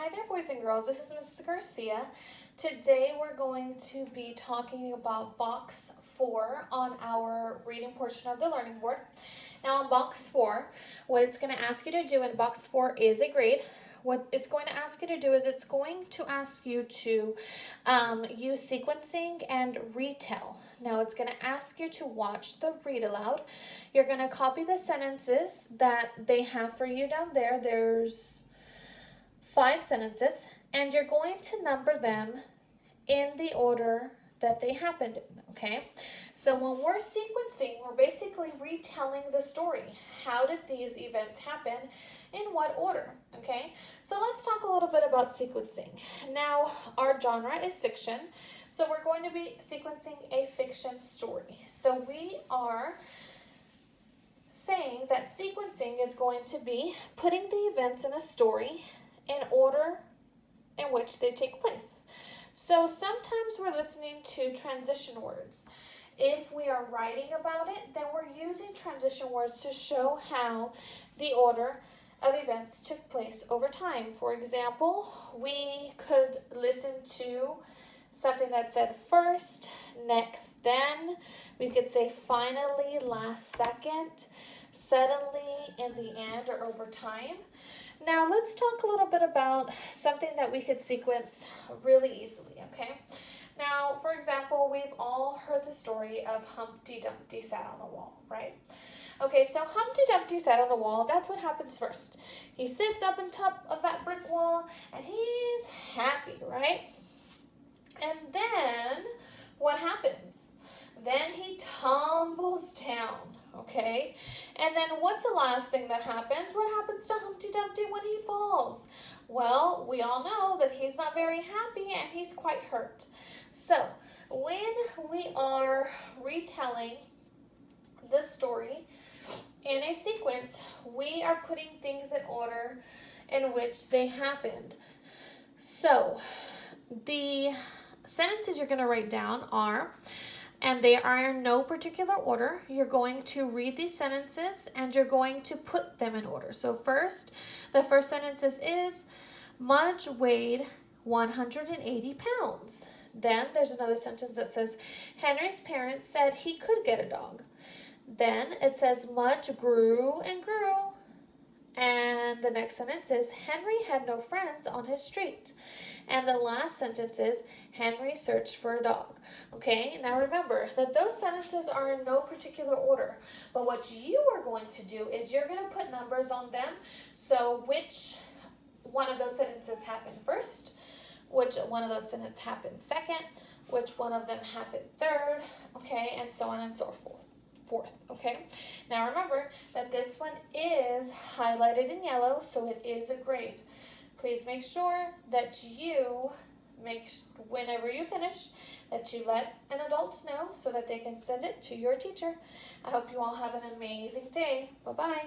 Hi there, boys and girls. This is Mrs. Garcia. Today we're going to be talking about box 4 on our reading portion of the learning board. Now on box 4, what it's going to ask you to do in box 4 is a grade. What it's going to ask you to do is it's going to ask you to use sequencing and retell. Now it's going to ask you to watch the read aloud. You're going to copy the sentences that they have for you down there. There's 5 sentences, and you're going to number them in the order that they happened in, okay? So when we're sequencing, we're basically retelling the story. How did these events happen? In what order, okay? So let's talk a little bit about sequencing. Now, our genre is fiction, so we're going to be sequencing a fiction story. So we are saying that sequencing is going to be putting the events in a story in order in which they take place. So sometimes we're listening to transition words. If we are writing about it, then we're using transition words to show how the order of events took place over time. For example, we could listen to something that said first, next, then. We could say finally, last second, suddenly, in the end, or over time. Now let's talk a little bit about something that we could sequence really easily, okay? Now, for example, we've all heard the story of Humpty Dumpty sat on the wall, right? Okay, so Humpty Dumpty sat on the wall. That's what happens first. He sits up on top of that brick wall and he's happy, right? And then what happens? Then he tumbles down, okay? And then what's the last thing that happens? What happens to Humpty Dumpty when he falls? Well, we all know that he's not very happy and he's quite hurt. So when we are retelling the story in a sequence, we are putting things in order in which they happened. So the sentences you're going to write down are, and they are in no particular order. You're going to read these sentences and you're going to put them in order. So first, the first sentence is, Mudge weighed 180 pounds. Then there's another sentence that says, Henry's parents said he could get a dog. Then it says, Mudge grew and grew. And the next sentence is, Henry had no friends on his street. And the last sentence is, Henry searched for a dog. Okay, now remember that those sentences are in no particular order. But what you are going to do is you're going to put numbers on them. So which one of those sentences happened first? Which one of those sentences happened second? Which one of them happened third? Okay, and so on and so forth. Okay, now remember that this one is highlighted in yellow, so it is a grade. Please make sure that you whenever you finish, that you let an adult know so that they can send it to your teacher. I hope you all have an amazing day. Bye-bye.